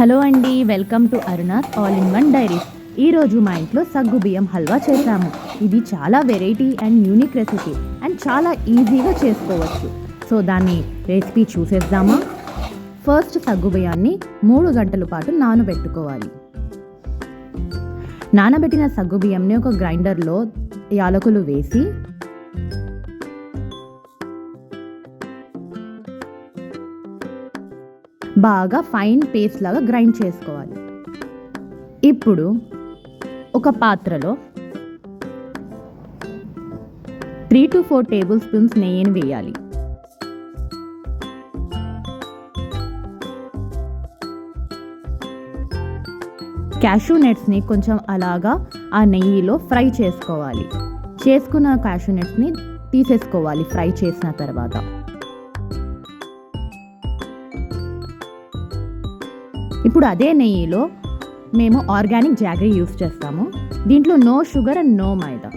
Hello అండి, welcome to Aruna's all in one diaries. ఈరోజు మా ఇంట్లో సగ్గు బియ్యం హల్వా చేశాము. ఇది చాలా variety and unique recipe and చాలా ఈజీగా చేసుకోవచ్చు. సో దాన్ని రెసిపీ చూసేద్దామా? ఫస్ట్ సగ్గు బియ్యాన్ని 3 గంటల పాటు నానబెట్టుకోవాలి. నానబెట్టిన సగ్గు బియ్యంని ఒక గ్రైండర్లో యాలకులు వేసి బాగా ఫైన్ పేస్ట్ లాగా గ్రైండ్ చేసుకోవాలి. ఇప్పుడు ఒక పాత్రలో 3 to 4 టేబుల్ స్పూన్స్ నెయ్యిని వేయాలి. క్యాషూ నట్స్ని కొంచెం అలాగా ఆ నెయ్యిలో ఫ్రై చేసుకోవాలి. చేసుకున్న క్యాషూ నట్స్ని తీసేసుకోవాలి ఫ్రై చేసిన తర్వాత. ఇప్పుడు అదే నెయ్యిలో మేము ఆర్గానిక్ జాగరీ యూస్ చేస్తాము. దీంట్లో నో షుగర్ అండ్ నో మైదా.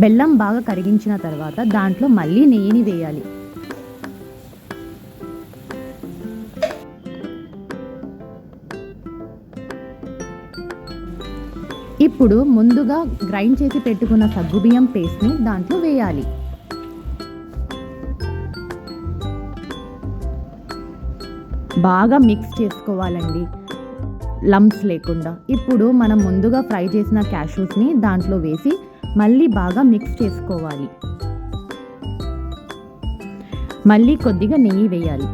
బెల్లం బాగా కరిగించిన తర్వాత దాంట్లో మళ్ళీ నెయ్యిని వేయాలి. ఇప్పుడు ముందుగా గ్రైండ్ చేసి పెట్టుకున్న సగ్గుబియ్యం పేస్ట్ని దాంట్లో వేయాలి. బాగా మిక్స్ చేసుకోవాలండి, లంప్స్ లేకుండా. ఇప్పుడు మనం ముందుగా ఫ్రై చేసిన క్యాష్యూస్ని దాంట్లో వేసి మళ్ళీ బాగా మిక్స్ చేసుకోవాలి. మళ్ళీ కొద్దిగా నెయ్యి వేయాలి.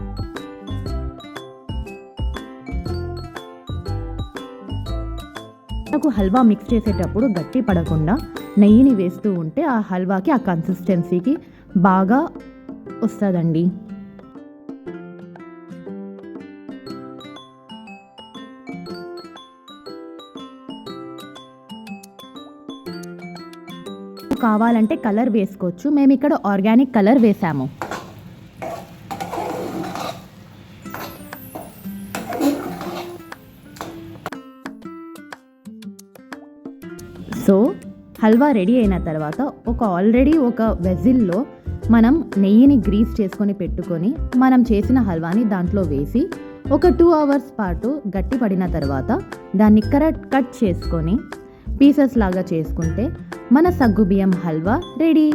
హల్వా మిక్స్ చేసేటప్పుడు గట్టి పడకుండా నెయ్యిని వేస్తూ ఉంటే ఆ హల్వాకి ఆ కన్సిస్టెన్సీకి బాగా వస్తుందండి. కావాలంటే కలర్ వేసుకోవచ్చు. మేము ఇక్కడ ఆర్గానిక్ కలర్ వేసాము. సో హల్వా రెడీ అయిన తర్వాత ఆల్రెడీ ఒక వెజిల్లో మనం నెయ్యిని గ్రీస్ చేసుకొని పెట్టుకొని మనం చేసిన హల్వాని దాంట్లో వేసి ఒక 2 hours పాటు గట్టి పడిన తర్వాత దాన్ని కట్ చేసుకొని పీసెస్ లాగా చేసుకుంటే మన సగ్గుబియ్యం హల్వా రెడీ.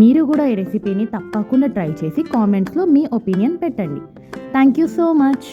మీరు కూడా ఈ రెసిపీని తప్పకుండా ట్రై చేసి కామెంట్స్లో మీ ఒపీనియన్ పెట్టండి. Thank you so much.